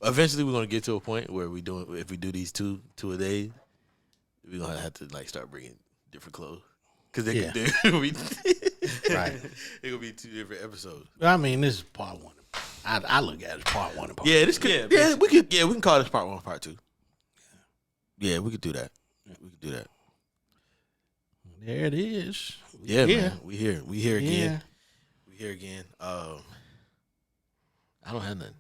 Eventually, we're gonna get to a point where if we do these two a day, we're gonna have to like start bringing different clothes because they could be right. It could be 2 different episodes. I mean, this is part 1. I look at it as part 1 and part 2. Yeah, this could. Yeah, we can call this part 1, part 2. Yeah, we could do that. We could do that. There it is. Yeah, man. We here again. Yeah. We here again. I don't have nothing.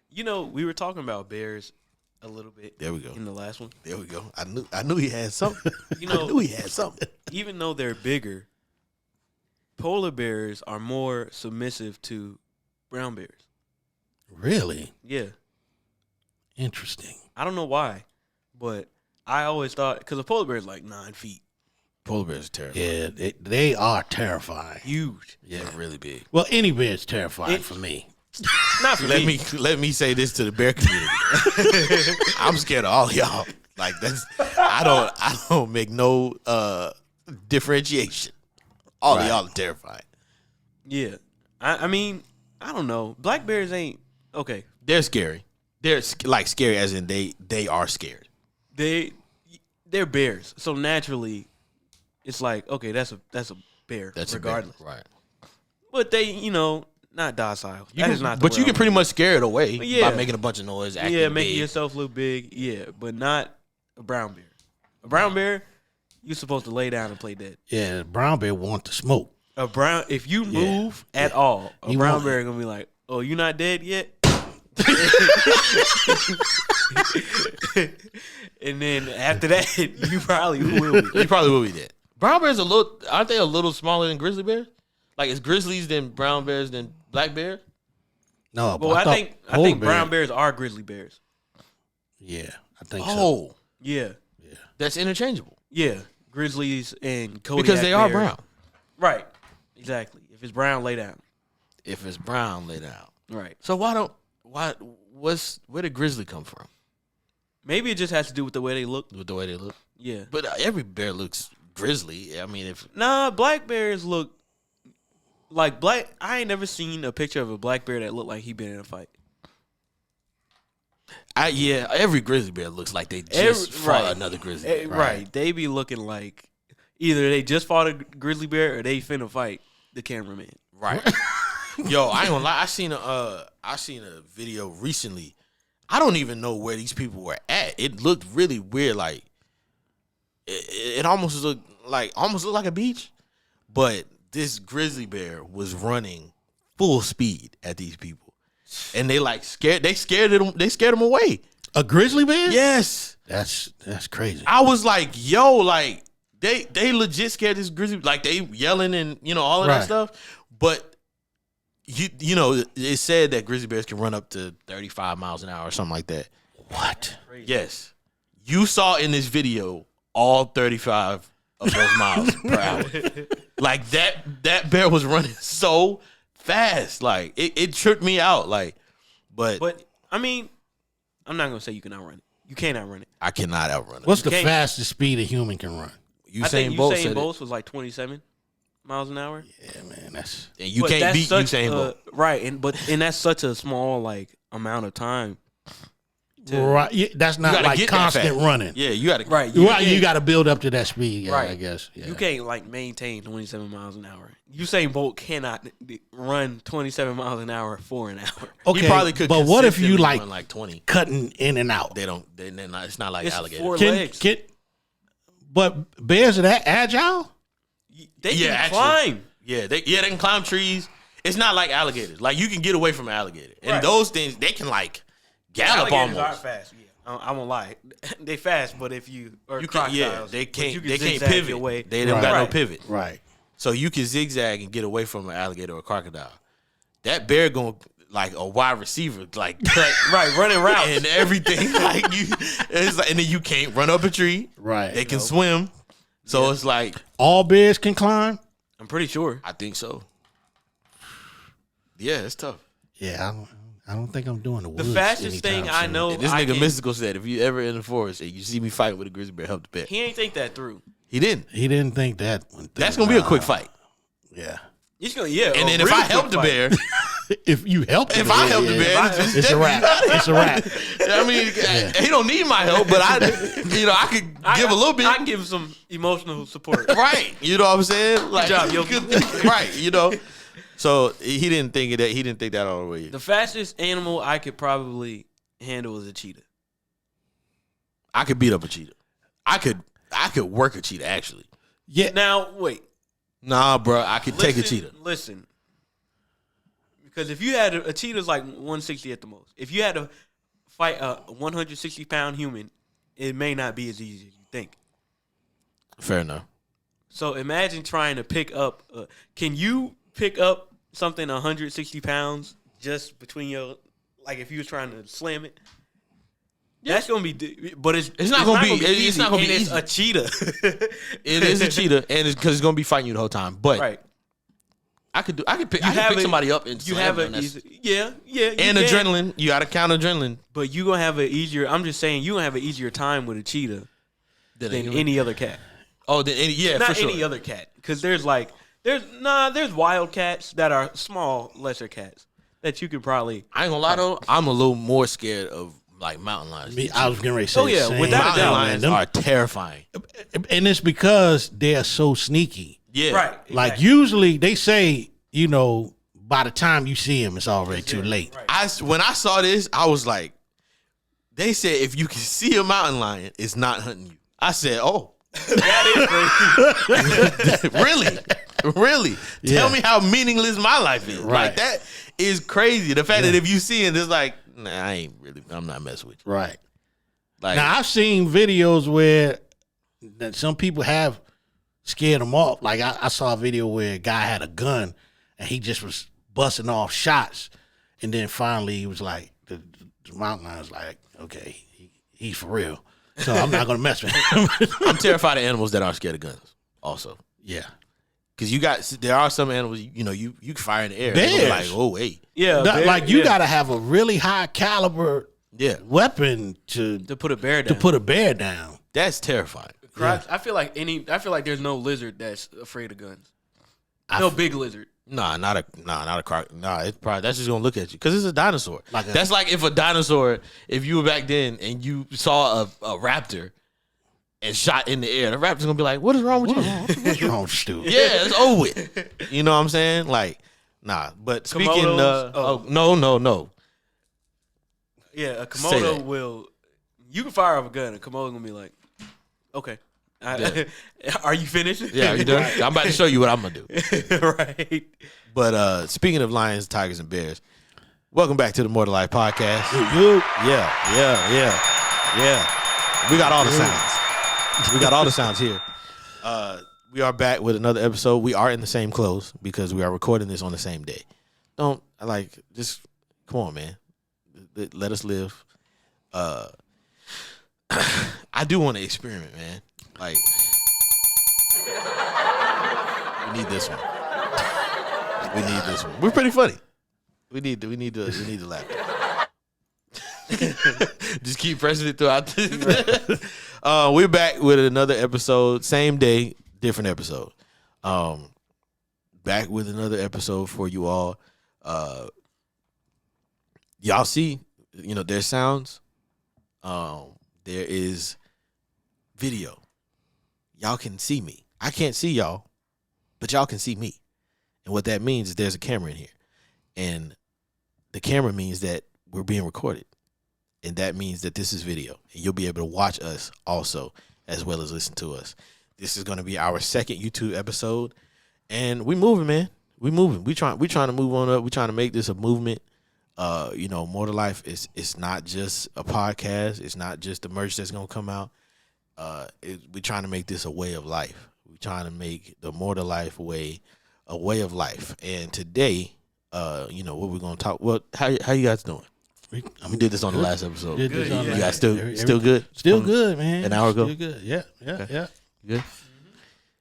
You know, we were talking about bears a little bit. There we go. In the last one. There we go. I knew he had something. You know, I knew he had something. Even though they're bigger, polar bears are more submissive to brown bears. Really? Yeah. Interesting. I don't know why, but I always thought, because a polar bear is like 9 feet. Polar bears are terrifying. Yeah, they are terrifying. Huge. Yeah, really big. Well, any bear is terrifying for me. Not for me. Let me say this to the bear community. I'm scared of all y'all. Like I don't make no differentiation. All of y'all are terrified. Yeah. I mean, I don't know. Black bears ain't okay. They're scary. They're like scary as in they are scared. They're bears. So naturally it's like, okay, that's a bear regardless. A bear. Right. But they, not docile. You can pretty much scare it away by making a bunch of noise, acting making big. yourself look big. Yeah, but not a brown bear. A brown bear, you're supposed to lay down and play dead. Yeah, the brown bear want to smoke. If you move at all, a brown bear gonna be like, "Oh, you not dead yet?" And then after that, you probably will be. You probably will be dead. Brown bears aren't they a little smaller than grizzly bears? Like, is grizzlies then brown bears then black bears? No, well, I think brown bears are grizzly bears. Yeah, I think so. Oh, yeah, that's interchangeable. Yeah, grizzlies and Kodiak because they are bears. brown. Right, exactly. If it's brown, lay down. If it's brown, lay down. Right. So where did grizzly come from? Maybe it just has to do with the way they look. With the way they look. Yeah, but every bear looks grizzly. I mean, black bears look. Like black, I ain't never seen a picture of a black bear that looked like he been in a fight. Every grizzly bear looks like they just fought another grizzly bear. Right, they be looking like either they just fought a grizzly bear or they finna fight the cameraman. Right. Yo, I ain't gonna lie. I seen a video recently. I don't even know where these people were at. It looked really weird. Like it almost looked like a beach, but this grizzly bear was running full speed at these people, and they scared them away. A grizzly bear? Yes, that's crazy. I was like, yo, like they legit scared this grizzly. Like they yelling and all of that stuff. But it said that grizzly bears can run up to 35 miles an hour or something like that. What? Yes, you saw in this video all 35 of those miles per hour. Like that bear was running so fast. Like it tripped me out. Like, but I mean, I'm not gonna say you can outrun it. You can't outrun it. I cannot outrun it. What's the fastest speed a human can run? Usain Bolt was like 27 miles an hour. Yeah, man, and you can't beat Usain Bolt. Right, and that's such a small amount of time. Right, that's not like constant running. Yeah, you got to You got to build up to that speed. Yeah, right, I guess. Yeah. You can't maintain 27 miles an hour. Usain Bolt cannot run 27 miles an hour for an hour. Okay, he probably could. But what if you run like 20, cutting in and out? They're not. It's not like alligators. 4 legs. But bears are that agile? They can climb. Yeah, they can climb trees. It's not like alligators. Like you can get away from an alligator, and those things they can gallop almost. Are fast. Yeah, I won't lie. They fast, but if you can, they can't pivot. Away. They don't got no pivot. Right. So you can zigzag and get away from an alligator or a crocodile. That bear going like a wide receiver, like running routes and everything. And then you can't run up a tree. Right. They can swim. So it's like all bears can climb. I'm pretty sure. I think so. Yeah, it's tough. Yeah, I don't think I'm doing the woods. The fastest thing I know. And this nigga Mystical said, if you ever in the forest and you see me fight with a grizzly bear, help the bear. He ain't think that through. He didn't. He didn't think that one through. That's gonna be a quick fight. Yeah. He's gonna And then if I help the bear, If you help, if I help the man, it's a wrap. It's a wrap. I mean, he don't need my help, but I could give a little bit. I can give him some emotional support. Right. You know what I'm saying? Like, Good job, yo. Right. So he didn't think of that. He didn't think that all the way. The fastest animal I could probably handle is a cheetah. I could beat up a cheetah. I could work a cheetah, actually. Yeah. Now, wait. Nah, bro. I could take a cheetah. Listen. Because if you had a cheetah's like 160 at the most. If you had to fight a 160-pound human, it may not be as easy as you think. Fair enough. So imagine trying to pick up. Can you pick up something 160 pounds just between your, like if you were trying to slam it? Yeah. That's gonna be, but it's not gonna be easy. It's not gonna be easy. It's a cheetah. It is a cheetah, and it's because it's gonna be fighting you the whole time. But right. I could pick somebody up and slam them. Yeah. And adrenaline. You got to count adrenaline. But you gonna have an easier. I'm just saying you gonna have an easier time with a cheetah than any other cat. Oh, not for sure. any other cat. Because there's wild cats that are small, lesser cats that you could probably. I ain't gonna lie though, I'm a little more scared of like mountain lions. I was getting ready to say. Oh yeah, without a doubt, lions are terrifying, and it's because they're so sneaky. Yeah, right. Exactly. Like usually they say, by the time you see them, it's already too late. Right. When I saw this, I was like, they said if you can see a mountain lion, it's not hunting you. I said, oh. That is crazy. Really? Yeah. Tell me how meaningless my life is. Right. Like that is crazy. The fact that if you see it, it's like, nah, I'm not messing with you. Right. Like, now I've seen videos where that some people have scared them off. Like I saw a video where a guy had a gun and he just was busting off shots, and then finally he was like, the mountain lion was like, okay, he's for real. So I'm not gonna mess with him. I'm terrified of animals that aren't scared of guns. Also, yeah, because there are some animals you can fire in the air. Bears. Like, oh wait, Yeah, like you got to have a really high caliber weapon to put a bear down. To put a bear down. That's terrifying. I feel like there's no lizard that's afraid of guns. No big lizard. Nah, not a croc. Nah, it's probably that's just gonna look at you because it's a dinosaur. That's like if a dinosaur, if you were back then and you saw a raptor and shot in the air, the raptor's gonna be like, "What is wrong with you? What's wrong with you?" Yeah, it's over with. You know what I'm saying? Like, nah. But speaking, no. Yeah, a Komodo will. You can fire off a gun. A Komodo gonna be like, okay. Are you finished? Yeah, are you done? I'm about to show you what I'm gonna do. Right. But speaking of lions, tigers, and bears, welcome back to the More to Life podcast. Yeah. We got all the sounds. We got all the sounds here. We are back with another episode. We are in the same clothes because we are recording this on the same day. Just come on, man. Let us live. I do want to experiment, man. Like, we need this one. We're pretty funny. We need the laughter. Just keep pressing it throughout. We're back with another episode. Same day, different episode. Back with another episode for you all. Y'all see, there's sounds. There is video. Y'all can see me. I can't see y'all, but y'all can see me. And what that means is there's a camera in here. And the camera means that we're being recorded. And that means that this is video. And you'll be able to watch us also, as well as listen to us. This is going to be our second YouTube episode. And we moving, man. We moving. We trying to move on up. We trying to make this a movement. More to Life it's not just a podcast. It's not just the merch that's going to come out. We're trying to make this a way of life. We're trying to make the More to Life way a way of life. And today, what we're going to talk. Well, how you guys doing? We did this on the last episode. You guys still good? Still good, man. An hour ago? Still good. Yeah. Good? Mm-hmm.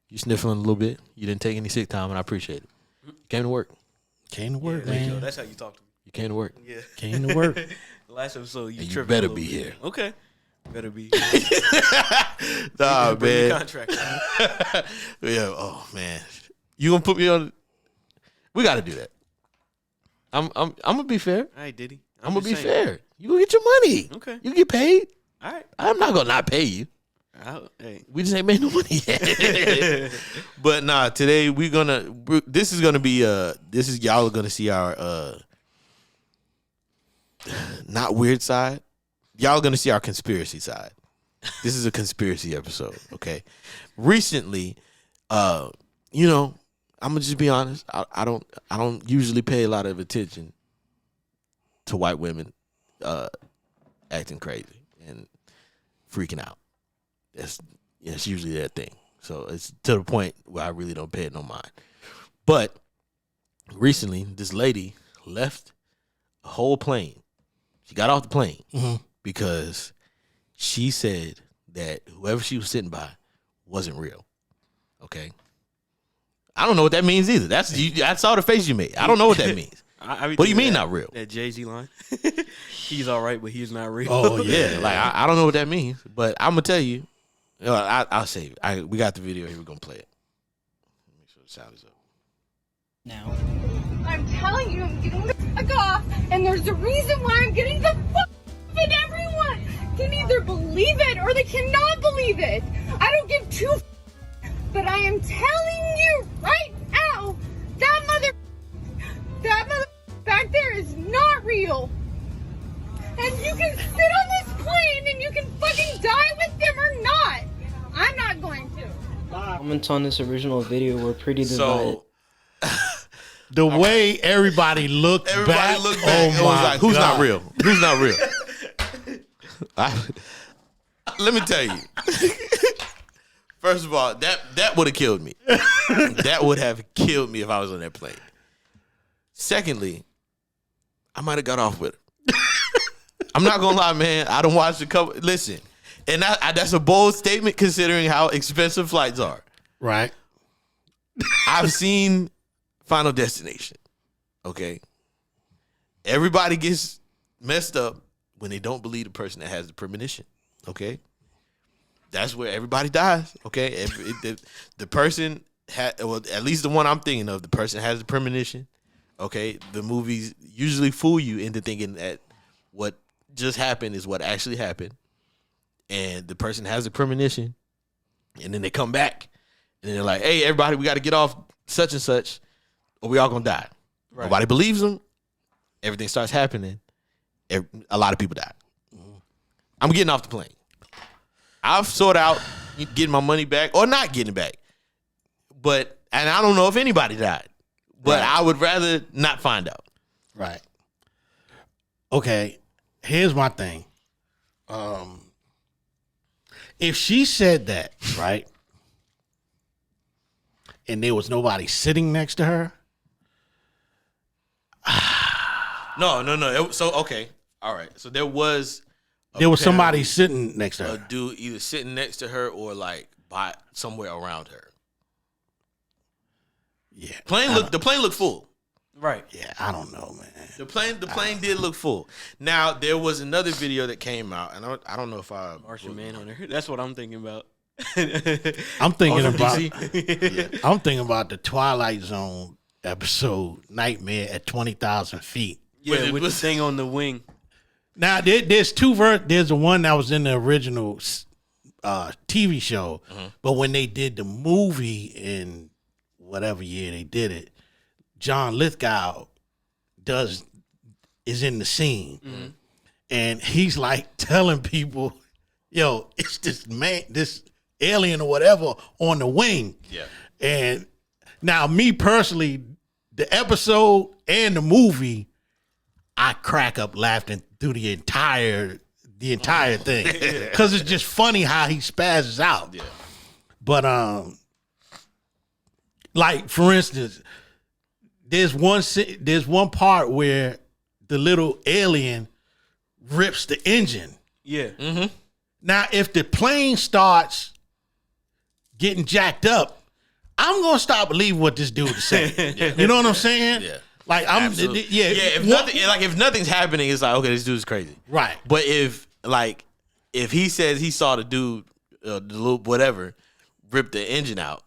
You sniffling a little bit? You didn't take any sick time, and I appreciate it. You came to work. Man. That's how you talk to me. You came to work. Yeah. Came to work. The last episode, you better be here. Okay. Better be. Nah, man. Contract. Yeah. Oh man. You gonna put me on? We got to do that. I'm gonna be fair. All right, Diddy. I'm gonna be just saying. fair. You gonna get your money. Okay. You get paid. All right. I'm not gonna not pay you. Hey. We just ain't made no money yet. But nah, today this is y'all are gonna see our not weird side. Y'all are gonna see our conspiracy side. This is a conspiracy episode, okay? Recently, I'm gonna just be honest. I don't usually pay a lot of attention to white women acting crazy and freaking out. That's usually their thing. So it's to the point where I really don't pay it no mind. But recently, this lady left a whole plane. She got off the plane because she said that whoever she was sitting by wasn't real. Okay? I don't know what that means either. I saw the face you made. I don't know what that means. What do you mean not real? That Jay-Z line. He's all right, but he's not real. Oh, Yeah, like I don't know what that means. But I'm going to tell you. I'll save it. We got the video here. We're going to play it. Make sure the sound is up. Now. I'm telling you, I'm getting the fuck off, and there's a reason why I'm getting the fuck off, and everyone can either believe it or they cannot believe it. I don't give two fucks, but I am telling you right now, that mother back there is not real. And you can sit on this plane and you can fucking die with them or not. I'm not going to. Comments on this original video were pretty divided. So The way everybody looked back. and was like, who's not real? Who's not real? Let me tell you. First of all, that would have killed me. That would have killed me if I was on that plane. Secondly, I might have got off with her. I'm not gonna lie, man. I don't watch the couple. Listen, and that's a bold statement considering how expensive flights are. Right. I've seen Final Destination. Okay. Everybody gets messed up when they don't believe the person that has the premonition. Okay. That's where everybody dies. Okay. The person well, at least the one I'm thinking of, the person has the premonition. Okay. The movies usually fool you into thinking that what just happened is what actually happened. And the person has the premonition. And then they come back and they're like, hey, everybody, we got to get off such and such or we all going to die. Right. Nobody believes them. Everything starts happening. A lot of people die. I'm getting off the plane. I've sorted out getting my money back or not getting it back. And I don't know if anybody died. But right. I would rather not find out. Right. Okay. Here's my thing. If she said that, right, and there was nobody sitting next to her. No. So, okay. All right. So there was somebody sitting next to her. A dude either sitting next to her or like by somewhere around her. Yeah. The plane looked full. Right. Yeah, I don't know, man. The plane did look full. Now there was another video that came out, and I don't know if I Martian Manhunter. That's what I'm thinking about. I'm thinking about yeah. I'm thinking about the Twilight Zone episode Nightmare at 20,000 feet. Yeah, with the thing on the wing. Now there's two There's the one that was in the original TV show, but when they did the movie in whatever year they did it, John Lithgow is in the scene, and he's like telling people, "Yo, it's this alien or whatever on the wing." Yeah. And now, me personally, the episode and the movie, I crack up laughing through the entire thing because it's just funny how he spazzes out. Yeah. But like for instance, there's one part where the little alien rips the engine. Yeah. Mm-hmm. Now, if the plane starts getting jacked up, I'm gonna stop believing what this dude is saying. Yeah. You know what I'm saying? Yeah. Like If nothing's happening, it's like, okay, this dude's crazy. Right. But if he says he saw the dude, the little whatever, rip the engine out,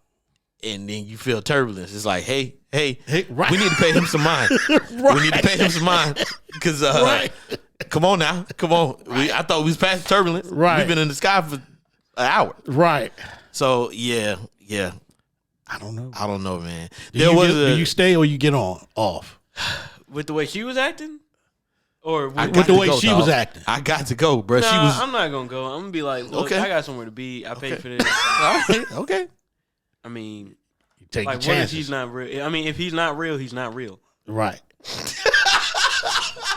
and then you feel turbulence. It's like, hey, right. we need to pay him some mind. We need to pay him some mind because come on now, come on. I thought we was past turbulence. Right. We've been in the sky for an hour. Right. So yeah. I don't know. I don't know, man. Do you stay or you get off? With the way she was acting? Or With the way she was acting? I got to go, bro. Nah, I'm not going to go. I'm going to be like, look, Okay. I got somewhere to be. I paid for this. All right, okay. I mean, You take like, your what if chances. he's not real? I mean, if he's not real, he's not real. Right.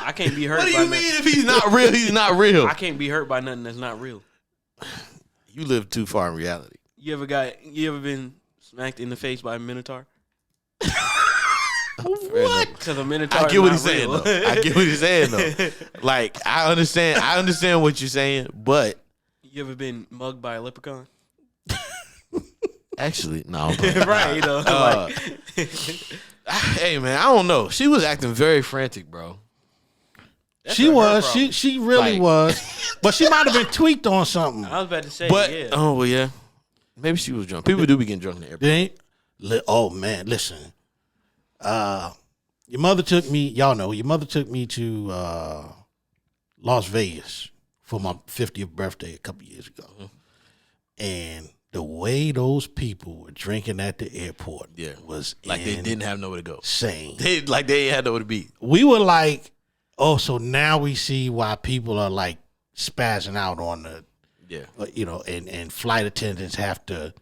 I can't be hurt What do by you mean if he's not real, he's not real? I can't be hurt by nothing that's not real. You live too far in reality. You ever been smacked in the face by a minotaur? What? Because a minotaur. I get what he's is saying not though. real. I get what he's saying though. Like I understand what you're saying, but You ever been mugged by a leprechaun? actually, no. Right, you know. Like, Hey man, I don't know. She was acting very frantic, bro. She was. She really Like- was. But she might have been tweaked on something. I was about to say, But yeah. oh well, yeah. Maybe she was drunk. People do be getting drunk in the airport. They ain't. Oh man, listen. Your mother took me. Y'all know your mother took me to Las Vegas for my 50th birthday a couple years ago, and the way those people were drinking at the airport, was Like they didn't have nowhere to go. insane. They ain't had nowhere to be. We were like, oh, so now we see why people are like spazzing out on the, and flight attendants have to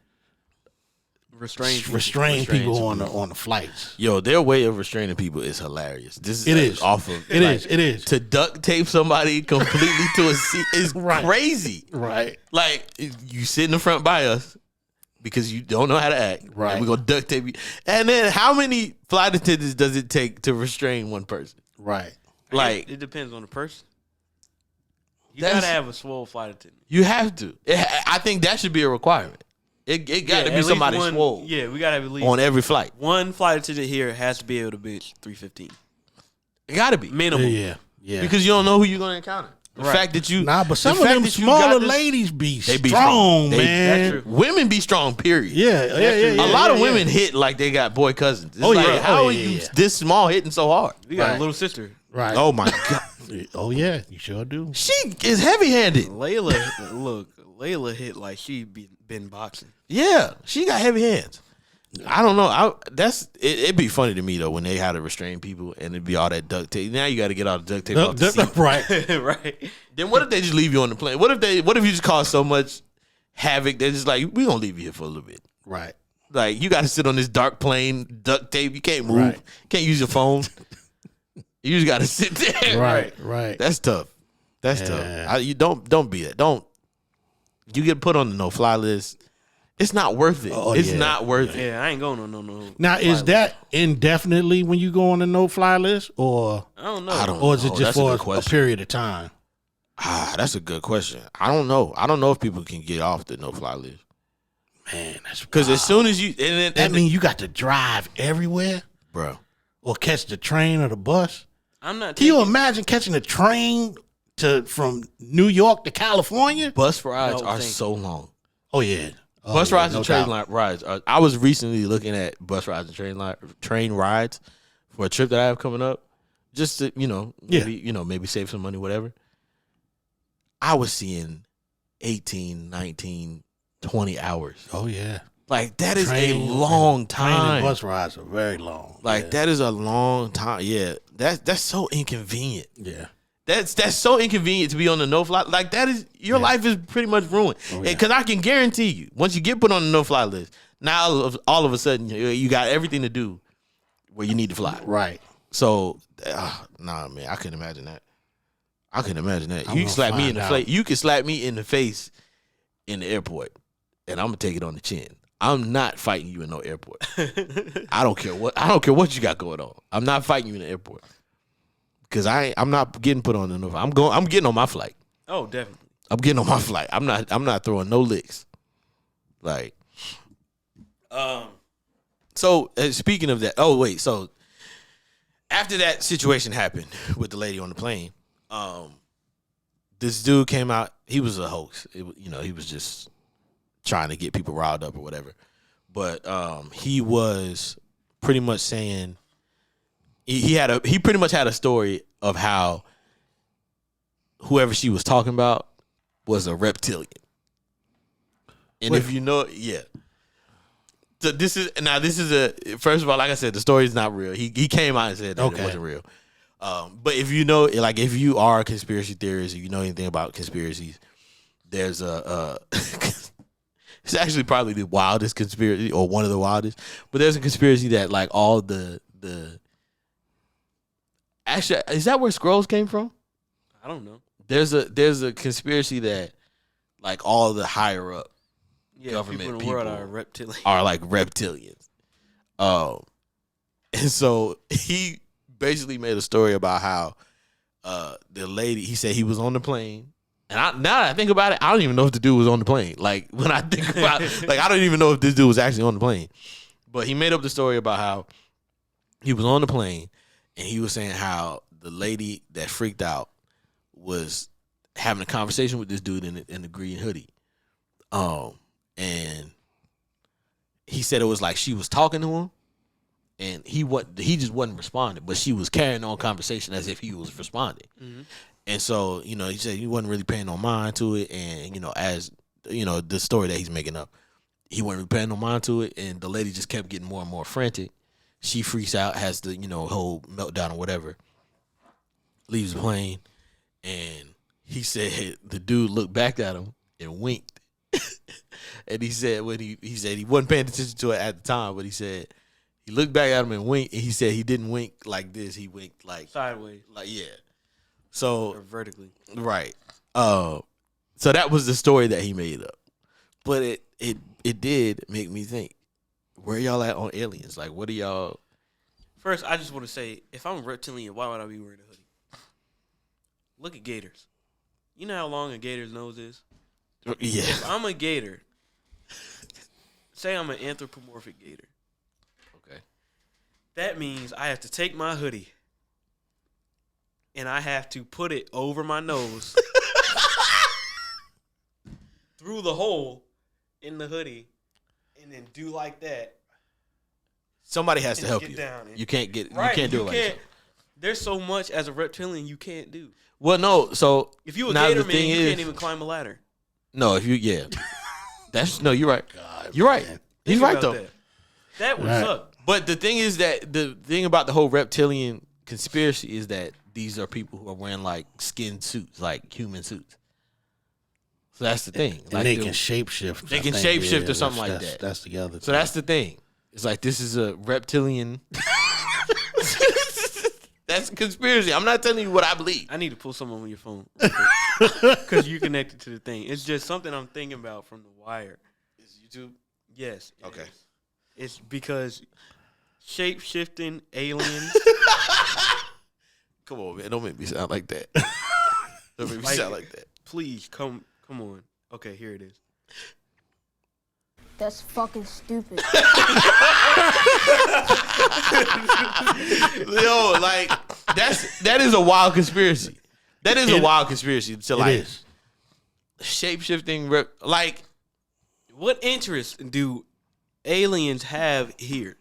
restrain people on the flights. Yo, their way of restraining people is hilarious. This It is awful. It is To duct tape somebody completely to a seat is Right. crazy. right. Like you sit in the front by us because you don't know how to act. Right. And we're gonna duct tape you. And then how many flight attendants does it take to restrain one person? Right. Like it depends on the person. You That's- gotta have a swole flight attendant. you have to. I think that should be a requirement. It got to at be least somebody one, swole Yeah, we gotta have at least on every flight. one flight attendant here has to be able to bench 315 It got to be minimum. Yeah. because you don't know who you're gonna encounter. The Right. fact that you But some the of fact them that you got smaller this- ladies be They be strong, strong. man. That's true. Women be strong. Period. Yeah. A lot of women hit like they got boy cousins. It's Oh, like, yeah. how Oh, are yeah, you yeah. this small hitting so hard? We got Right. a little sister, Right. Oh my god, Oh yeah, you sure do. she is heavy handed. Layla. Look, Layla hit like she been boxing. Yeah, she got heavy hands. I don't know. It'd be funny to me though when they had to restrain people and it'd be all that duct tape. Now you got to get all the duct tape off the seat. Right. Right. Then what if they just leave you on the plane? What if you just cause so much havoc? They're just like, we gonna leave you here for a little bit. Right. Like you got to sit on this dark plane, duct tape. You can't move. Right. Can't use your phone. You just got to sit there. Right. That's tough. That's tough. You don't be that. Don't. You get put on the no fly list. It's not worth it. Oh, it's yeah. not worth it. Yeah, I ain't going on no. Now, flight is list. that indefinitely when you go on the no-fly list, or I don't know. I don't- or is it Oh, just that's a for good a question. period of time? That's a good question. I don't know. I don't know if people can get off the no fly list Man, that's because as soon as you that means you got to drive everywhere bro, or catch the train or the bus. I'm not. Can you taking- imagine catching a train from New York to California? bus rides No, are thank so long. Oh yeah, Bus rides no and train doubt. rides. I was recently looking at bus rides and train rides for a trip that I have coming up, just to maybe save some money, whatever. I was seeing 18, 19, 20 hours. Oh yeah, Like that is Train- a long train and time. bus rides are very long. Like yeah. that is a long time. Yeah, that's so inconvenient. Yeah. That's so inconvenient to be on the no fly. Like that is your life is pretty much ruined. Oh, yeah. Because I can guarantee you, once you get put on the no fly list, now all of a sudden you got everything to do where you need to fly. Right. So nah, man, I couldn't imagine that. I couldn't imagine that. I'm You can gonna slap me in find the out. face. You can slap me in the face in the airport, and I'm gonna take it on the chin. I'm not fighting you in no airport. I don't care what you got going on. I'm not fighting you in the airport because I'm not getting put on the no. I'm getting on my flight. Oh, definitely. I'm getting on my flight. I'm not throwing no licks. Like, so speaking of that, so after that situation happened with the lady on the plane, this dude came out. He was a hoax. He was just trying to get people riled up or whatever. but he was pretty much saying he pretty much had a story of how whoever she was talking about was a reptilian. And if you know, yeah. So this is first of all, like I said, the story is not real. He came out and said that it wasn't real. But if you know, like if you are a conspiracy theorist, or you know anything about conspiracies, there's it's actually probably the wildest conspiracy or one of the wildest. But there's a conspiracy that like all the actually, is that where scrolls came from? I don't know. There's a conspiracy that like all the higher up government people in the world are reptilians. Are like reptilians. And so he basically made a story about how the lady, he said he was on the plane. And now that I think about it, I don't even know if the dude was on the plane. Like when I think about it, like I don't even know if this dude was actually on the plane. But he made up the story about how he was on the plane and he was saying how the lady that freaked out was having a conversation with this dude in the green hoodie. And he said it was like she was talking to him and he just wasn't responding, but she was carrying on conversation as if he was responding. Mm-hmm. And so, you know, he said he wasn't really paying no mind to it. And, you know, as, you know, the story that he's making up, he wasn't really paying no mind to it. And the lady just kept getting more and more frantic. She freaks out, has the, you know, whole meltdown or whatever, leaves the plane. And he said the dude looked back at him and winked. And he said he said he wasn't paying attention to it at the time, but he said he looked back at him and winked. And he said he didn't wink like this. He winked like sideways. Like, yeah. So or vertically. Right. So that was the story that he made up. But it did make me think, where y'all at on aliens? Like, what are y'all? First, I just want to say, if I'm a reptilian, why would I be wearing a hoodie? Look at gators. You know how long a gator's nose is? Yeah. If I'm a gator, say I'm an anthropomorphic gator. Okay. That means I have to take my hoodie and I have to put it over my nose through the hole in the hoodie and then do like that. Somebody has to help you. You can't do it like yourself. There's so much as a reptilian you can't do. Well, no. So if you a gator man, you can't even climb a ladder. No, if you you're right. God, you're right. Man. He's right though. That would suck. But the thing is that the thing about the whole reptilian conspiracy is that these are people who are wearing like skin suits, like human suits. So that's the thing. And like they can shapeshift. They can shapeshift or something like that. That's the other thing. So that's the thing. It's like this is a reptilian. That's a conspiracy. I'm not telling you what I believe. I need to pull something on your phone because you connected to the thing. It's just something I'm thinking about from The Wire. Is YouTube? Yes. Okay. It's because shape-shifting aliens. Come on, man. Don't make me sound like that. Don't make me sound like that. Please, come on. Okay, here it is. That's fucking stupid. Yo, like that is a wild conspiracy. That is a wild conspiracy to like shape-shifting like what interest do aliens have here?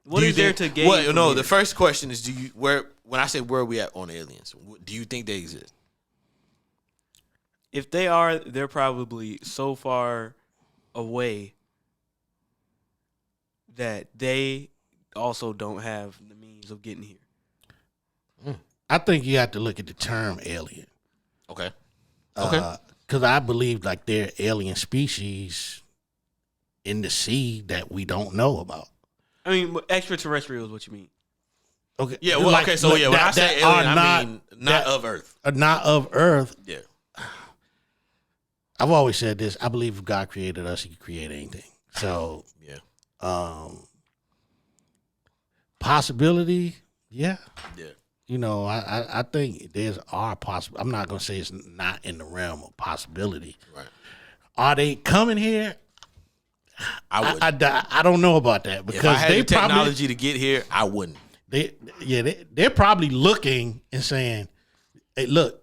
What is there to gain? Well, no, the first question is when I say where are we at on aliens, do you think they exist? If they are, they're probably so far away that they also don't have the means of getting here. I think you have to look at the term alien. Okay. Because I believe like there are alien species in the sea that we don't know about. I mean, extraterrestrial is what you mean. Okay. Yeah. Well. Okay. So when I say alien, I mean not of Earth. Not of Earth. Yeah. I've always said this. I believe if God created us, He could create anything. So yeah. Possibility. Yeah. Yeah. You know, I think there's possible. I'm not gonna say it's not in the realm of possibility. Right. Are they coming here? I don't know about that because if I had they the technology to get here, I wouldn't. They're probably looking and saying, "Hey, look,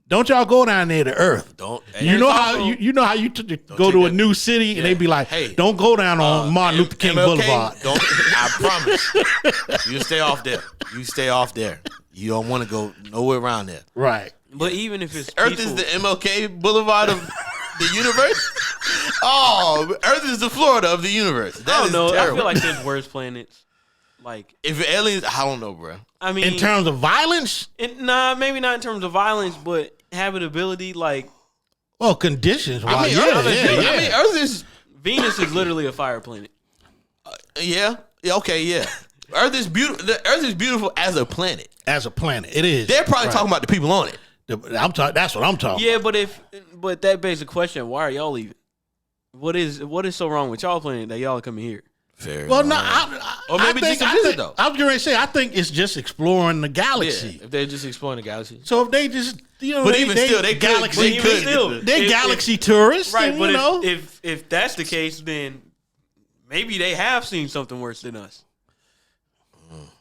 don't y'all go down there to Earth. Don't. You know how you know how you go to a new city and they be like, hey, don't go down on Martin Luther King MLK, Boulevard. Don't. I promise. You stay off there. You stay off there. You don't want to go nowhere around there. Right. But even if it's Earth peaceful, is the MLK Boulevard of the universe. Oh, Earth is the Florida of the universe. That I don't is know. terrible. I feel like there's worse planets. Like if aliens, I don't know, bro. I mean, In terms of violence, nah, maybe not in terms of violence, but habitability. Like well, conditions. I mean, Earth is. Venus is literally a fire planet. Yeah. Okay. Yeah. Earth is beautiful. The Earth is beautiful as a planet. As a planet, it is. They're probably talking about the people on it. That's what I'm talking. Yeah, but that begs the question: why are y'all leaving? What is so wrong with y'all planet that y'all are coming here? Fair. Well, no, or maybe just a visit though. I was going to say, I think it's just exploring the galaxy. Yeah, if they're just exploring the galaxy. So if they just, but even still, they galaxy, could. They're galaxy tourists, right? and, But you know, if that's the case, then maybe they have seen something worse than us.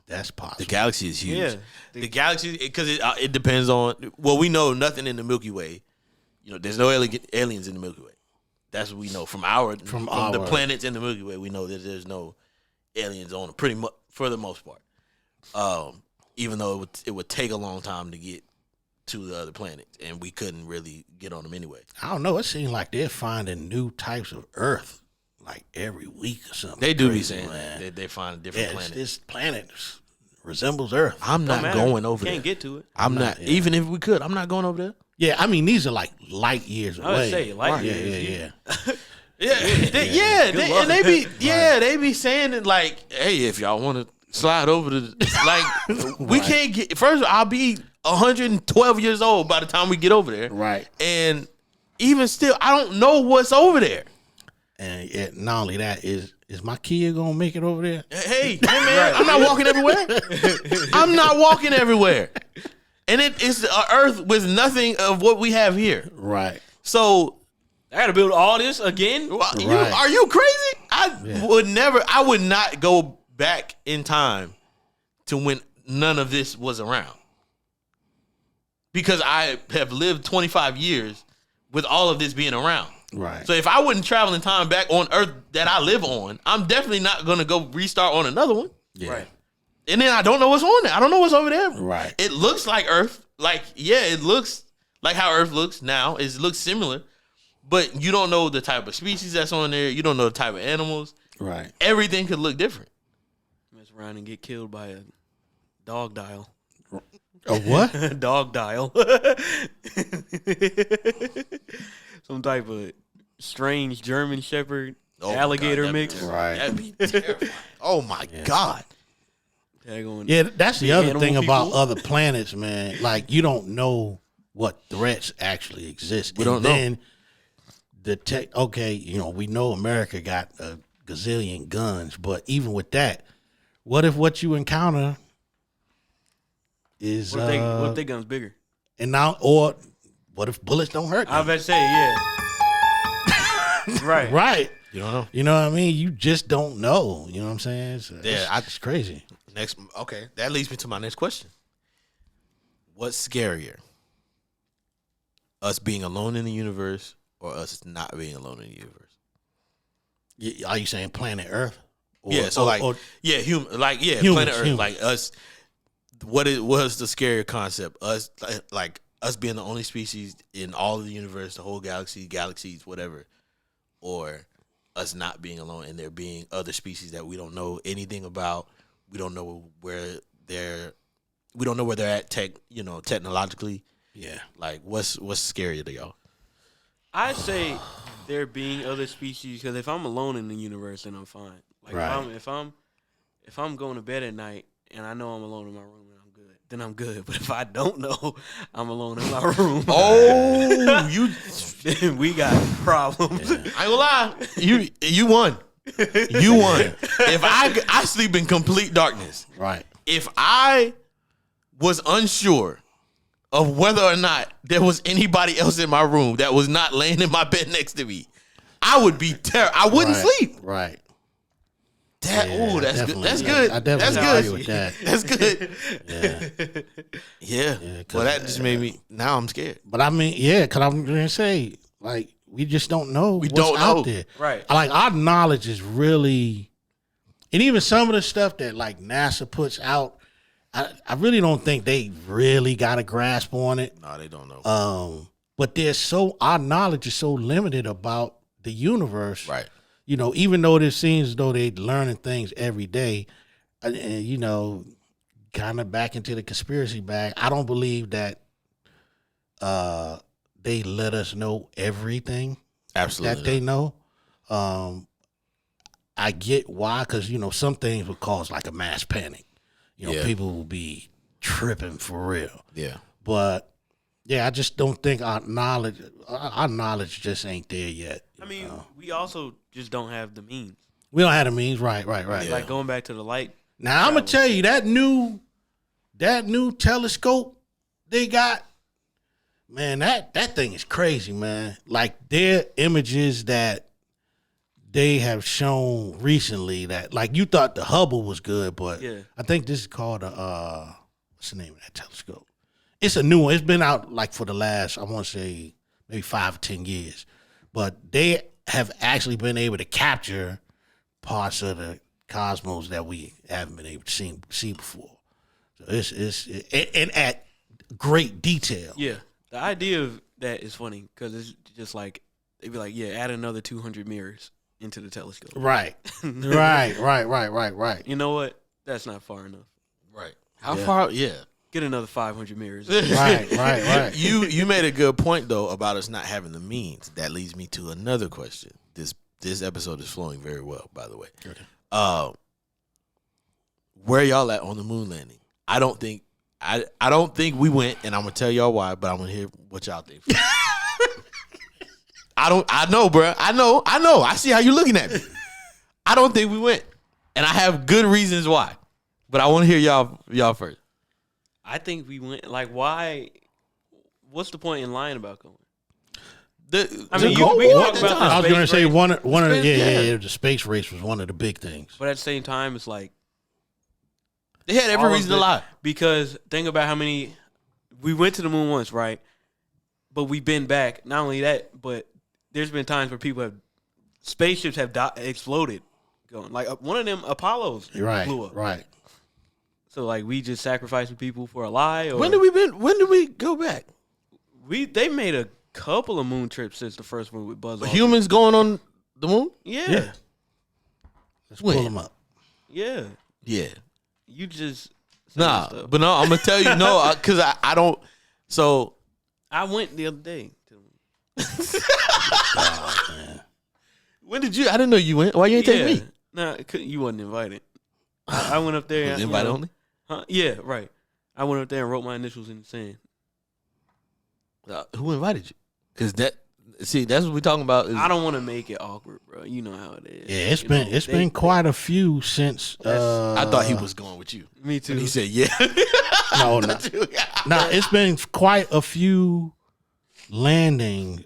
that's possible. The galaxy is huge. Yeah. The galaxy, because it depends on. Well, we know nothing in the Milky Way. You know, there's no aliens in the Milky Way. That's what we know from the planets in the Milky Way. We know that there's no aliens on it, pretty much for the most part. Even though it would take a long time to get to the other planets, and we couldn't really get on them anyway. I don't know. It seems like they're finding new types of Earth like every week or something. They do crazy, be saying man. that they find different planets. This planet resembles Earth. I'm not going over there. Can't get to it. I'm not. Yeah. Even if we could, I'm not going over there. Yeah, I mean these are like light years away. I would say light Yeah, years. Yeah, Good luck. they be saying it like, hey, if y'all want to slide over to like, we can't get. First, I'll be 112 years old by the time we get over there, Right. and even still, I don't know what's over there. And not only that, is my kid gonna make it over there? Hey man, I'm not walking everywhere. I'm not walking everywhere, and it's an Earth with nothing of what we have here. Right. So I got to build all this again. are you crazy? I would not go back in time to when none of this was around, because I have lived 25 years with all of this being around. Right. So if I wouldn't travel in time back on Earth that I live on, I'm definitely not going to go restart on another one. Yeah. Right. And then I don't know what's on there. I don't know what's over there. Right. It looks like Earth. Like, yeah, it looks like how Earth looks now. It looks similar. But you don't know the type of species that's on there. You don't know the type of animals. Right. Everything could look different. Mess around and get killed by a dog dial. A what? Dog dial. Some type of strange German Shepherd alligator God, mix. Right. That'd be terrifying. Oh my God. Yeah, that's the other thing about people. other planets, man. Like you don't know what threats actually exist. We don't know. Then the tech. Okay, you know we know America got a gazillion guns, but even with that, what if what you encounter is What if they guns bigger? and now or what if bullets don't hurt? I was them? about to say, yeah. Right. Right. You don't know. You know what I mean? You just don't know. You know what I'm saying? It's crazy. Okay, that leads me to my next question. What's scarier? Us being alone in the universe or us not being alone in the universe? Are you saying planet Earth? Or, Yeah, so planet Earth, humans. like us. What's the scarier concept? Us, like us being the only species in all of the universe, the whole galaxy, galaxies, whatever, or us not being alone and there being other species that we don't know anything about. We don't know where they're at technologically. Yeah, like what's scarier to y'all? I'd say there being other species, because if I'm alone in the universe, then I'm fine. Like Right. if I'm going to bed at night and I know I'm alone in my room and I'm good, then I'm good. But if I don't know I'm alone in my room, then we got problems. I ain't gonna lie, you won. You won. If I sleep in complete darkness. Right. If I was unsure of whether or not there was anybody else in my room that was not laying in my bed next to me, I would be I wouldn't sleep. Right. That that's good. definitely. That's Yeah, good. I definitely That's agree with that. That's good. Yeah. Yeah. 'Cause, Well, that just made me. Now I'm scared. But I mean, yeah, because I'm gonna say, like, we just don't know what's don't know. out there. Right. Like, our knowledge is really, and even some of the stuff that like NASA puts out, I really don't think they really got a grasp on it. No, they don't know. But our knowledge is so limited about the universe. Right. You know, even though it seems as though they're learning things every day, and you know, kind of back into the conspiracy bag, I don't believe that they let us know everything Absolutely. that they know. I get why, because, you know, some things would cause like a mass panic. You know, Yeah. people will be tripping for real. Yeah. But yeah, I just don't think our knowledge just ain't there yet. I mean, we also just don't have the means. We don't have the means, right. Yeah. Like going back to the light. Now I'm gonna tell you that new telescope they got, man, that thing is crazy, man. Like their images that they have shown recently, that like you thought the Hubble was good, but Yeah. I think this is called what's the name of that telescope? It's a new one. It's been out like for the last, I want to say maybe 5 or 10 years, but they have actually been able to capture parts of the cosmos that we haven't been able to see before. So it's and at great detail. Yeah. The idea of that is funny because it's just like, they'd be like, yeah, add another 200 mirrors into the telescope. Right. Right. You know what? That's not far enough. Right. How far? Yeah. Get another 500 mirrors. Right. You made a good point though about us not having the means. That leads me to another question. This episode is flowing very well, by the way. Okay. Where y'all at on the moon landing? I don't think we went, and I'm gonna tell y'all why, but I'm gonna hear what y'all think. I know, bro. I know. I see how you're looking at me. I don't think we went, and I have good reasons why. But I want to hear y'all first. I think we went. Like, why? What's the point in lying about going? I mean, we can talk about I was going to say one of the yeah. the space race was one of the big things. But at the same time, it's like They had every reason to lie. Because think about how many we went to the moon once, right? But we've been back. Not only that, but there's been times where spaceships have exploded. Going like one of them Apollos blew up. Right. So like we just sacrificing people for a lie. Or When did we go back? They made a couple of moon trips since the first one with Buzz Aldrin. Humans going on the moon? Yeah. Let's pull them up. Yeah. Yeah. You just Nah, stuff. but no, I'm gonna tell you no, because I don't. So I went the other day. when did you? I didn't know you went. Why you ain't take me? Nah, you wasn't invited. I went up there. Was invite only? Huh? Yeah, right. I went up there and wrote my initials in the sand. Who invited you? Because that's what we're talking about. I don't want to make it awkward, bro. You know how it is. Yeah, it's been quite a few since. I thought he was going with you. Me too. And he said, "Yeah." No. It's been quite a few landings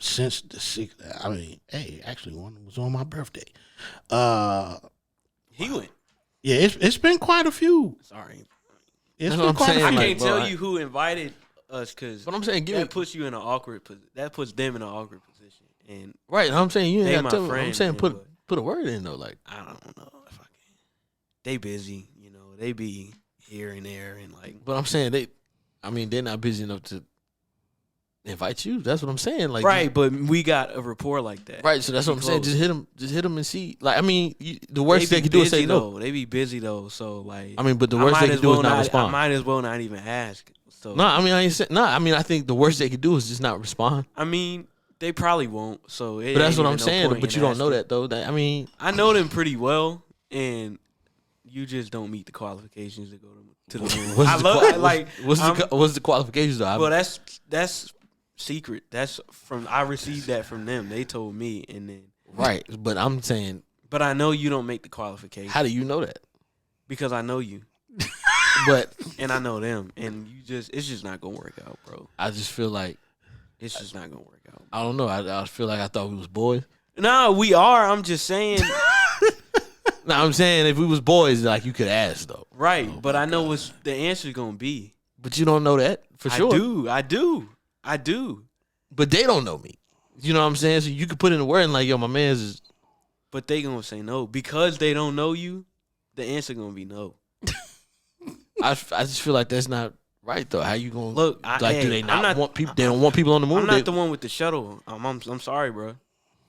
since the 6th. I mean, hey, actually, one was on my birthday. He went. Yeah, it's been quite a few. Sorry, It's That's been what I'm quite a saying, I few. like, can't bro, tell you who invited us because But I'm saying, that puts you in an awkward. That puts them in an awkward position. And right. I'm saying you They ain't my got to tell me. I'm friend, saying man, put a word in though. Like I don't know if I can. They busy, you know. They be here and there and like. but I'm saying they're not busy enough to invite you. That's what I'm saying. Like Right, but we got a rapport like that. right. So that's what I'm saying. Close. Just hit them and see. Like I mean, the worst They they be can do is say busy, no. though. They be busy though, so like. I mean, but the I worst might they can as do is well not I respond. might as well not even ask. So No, I mean I ain't saying. No, I mean I think the worst they could do is just not respond. I mean, they probably won't. So it But that's ain't what even I'm no saying. point But in you don't know asking. that though. I mean, I know them pretty well, and you just don't meet the qualifications to go to the moon. what's the qualifications though? Well, that's secret. That's from I received that from them. They told me, and then. Right, but I'm saying, But I know you don't make the qualifications how do you know that? because I know you, But and I know them, and it's just not gonna work out, bro. I just feel like It's just not gonna work out. I don't know. I feel like I thought we was boys. No, we are. I'm just saying. Now I'm saying if we was boys, like you could ask though. Right, but I know what the answer's gonna be. But you don't know that for sure. I do. But they don't know me. You know what I'm saying? So you could put in the word and like, yo, my man's is. But they gonna say no because they don't know you. The answer gonna be no. I just feel like that's not right though. How you gonna Look? do they not want people? They don't want people on the moon. I'm not the one with the shuttle. I'm sorry, bro.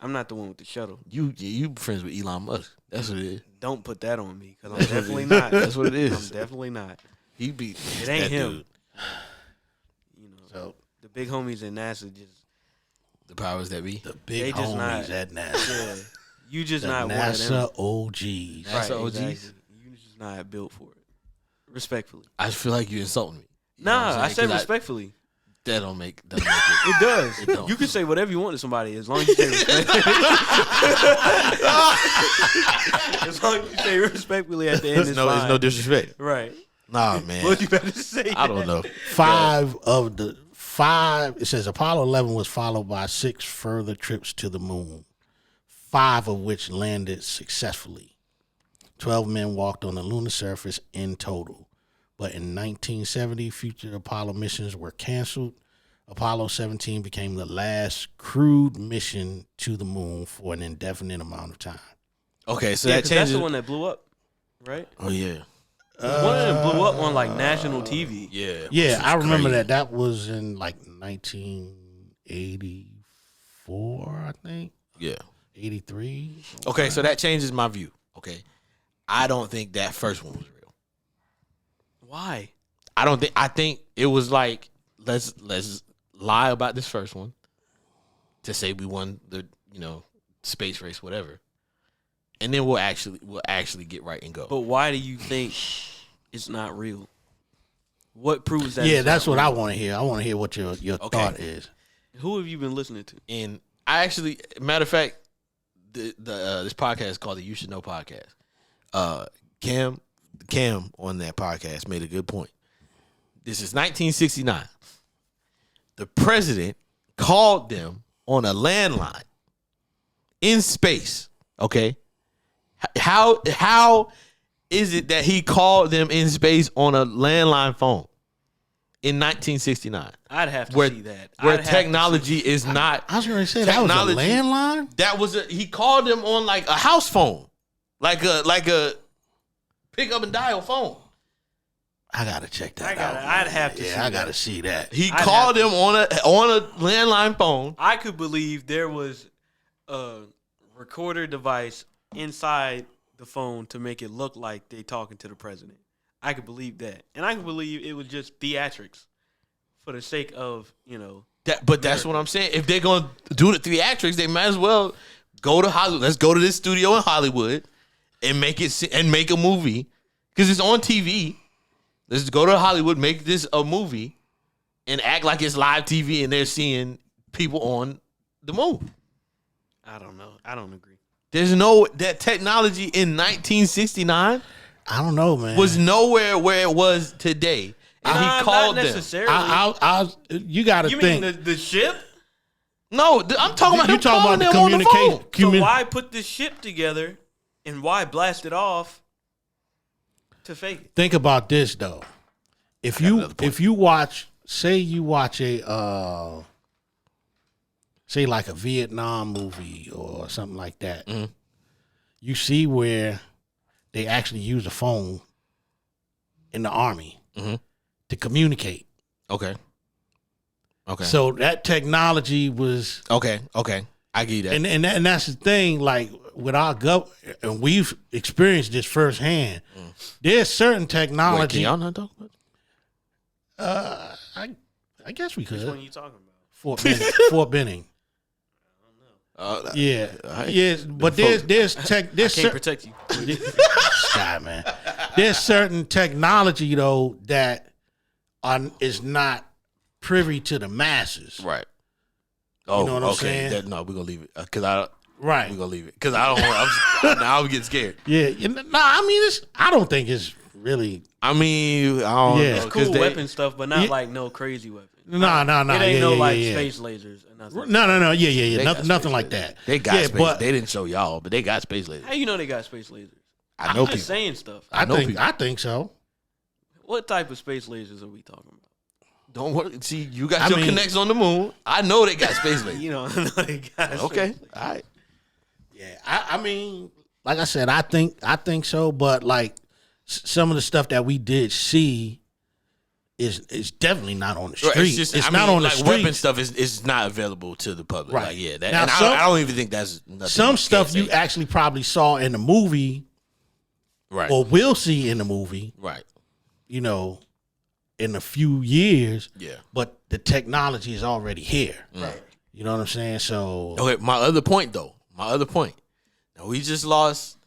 I'm not the one with the shuttle. You friends with Elon Musk? That's what it is. Don't put that on me because I'm definitely not. That's what it is. I'm definitely not. He be. It ain't him. Dude. You know, So the big homies in NASA just the powers that be. the big They just homies not- at NASA. yeah. You just The not one of them. NASA OGs. NASA Right, OGs. exactly. You just not built for it. Respectfully. I feel like you insulting me. You know what Nah, I'm I saying? said 'Cause respectfully. that don't make it. It does. It don't. You can say whatever you want to somebody as long as you say respectfully. As long as you say respectfully at the end, it's no, fine. it's no disrespect. Right. Nah, man. What you better say? I don't know. It says Apollo 11 was followed by 6 further trips to the moon, 5 of which landed successfully. 12 men walked on the lunar surface in total. But in 1970, future Apollo missions were canceled. Apollo 17 became the last crewed mission to the moon for an indefinite amount of time. Okay, so Yeah, that 'cause that's changes. the one that blew up, right? Oh yeah, One of them blew up on like national TV. yeah, Yeah, which I is remember crazy. that. That was in like 1984, I think. Yeah. 83. Okay, so that changes my view. Okay, I don't think that first one was real. Why? I think it was like let's lie about this first one to say we won the space race, whatever, and then we'll actually get right and go. But why do you think it's not real? What proves that? Yeah, it's that's not what I real? want to hear. I want to hear what your thought is. Who have you been listening to? And I actually, matter of fact, this podcast is called the You Should Know podcast. Cam on that podcast made a good point. This is 1969. The president called them on a landline in space. Okay, how is it that he called them in space on a landline phone in 1969? I'd have to Where see that. where I'd have to technology is not. I was going to say that was a Technology. landline. That was he called them on like a house phone, like a pick up and dial phone. I gotta check that out. I'd have to see Yeah, I gotta that. see that. He I'd called have them on a landline phone. I could believe there was a recorder device inside the phone to make it look like they talking to the president. I could believe that, and I could believe it was just theatrics for the sake of But that's what I'm saying. If they're gonna do the theatrics, they might as well go to Hollywood. Let's go to this studio in Hollywood and make a movie because it's on TV. Let's go to Hollywood, make this a movie, and act like it's live TV, and they're seeing people on the moon. I don't know. I don't agree. There's that technology in 1969 I don't know, man. was nowhere where it was today, and he called not them. necessarily. You got to You think. mean the ship? No, I'm talking about You him talking calling about the them on the phone. So why put this ship together and why blast it off to fake it? Think about this though. If you watch, say you watch a say like a Vietnam movie or something like that, you see where they actually use a phone in the army to communicate. Okay. So that technology was, Okay. I get that. and that's the thing. Like with our and we've experienced this firsthand. There's certain Wait, technology. can y'all not talk about it? I guess we Which one are could. you talking about? Fort Benning. Yeah, right. yes, but there's tech. There's Can't protect you. Sky, man. There's certain technology though that is not privy to the masses. Right. Oh, know what I'm okay. saying? No, we're gonna leave it we're Right. gonna leave it because I don't want. Now I'm getting scared. Yeah. I mean, I don't think it's really. I mean, I don't Yeah. know. It's 'cause cool weapon stuff, but not Yeah. like no crazy weapon. No. It ain't no like yeah. space lasers or nothing. No. Yeah. They got Nothing space like lasers. that. They got yeah, space. but They didn't show y'all, but they got space lasers. How you know they got space lasers? I know I'm people. just saying stuff. I know think people. I think so. What type of space lasers are we talking about? Don't worry. See, you got I your mean- connects on the moon. I know they got space lasers. You know, they got Okay, space lasers. all right. Yeah, I mean, like I said, I think so. But like some of the stuff that we did see is definitely not on the street. Right, It's not on the like street. weapon stuff is not available to the public. Right. Like, yeah, that, Now, and some- I don't even think that's nothing. Some you stuff can't you say. actually probably saw in the movie Right. or will see in the movie, Right. you know, in a few years. Yeah. But the technology is already here. Right. You know what I'm saying? So Okay. My other point, though. Now we just lost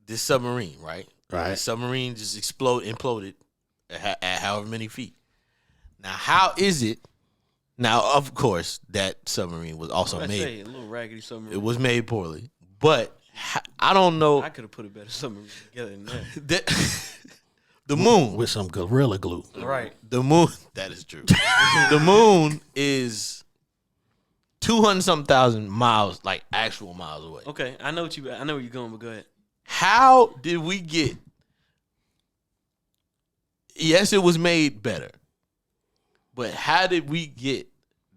this submarine, right? Right. The submarine just imploded at however many feet. Now, how is it? Now, of course, that submarine was also I made. say a little raggedy submarine. It was made poorly, but I don't know. I could have put a better submarine together than that. The moon. with some gorilla glue. Right. The moon. That is true. The moon is 200-something thousand miles, like actual miles away. Okay, I know where you're going, but go ahead. How did we get? Yes, it was made better, but how did we get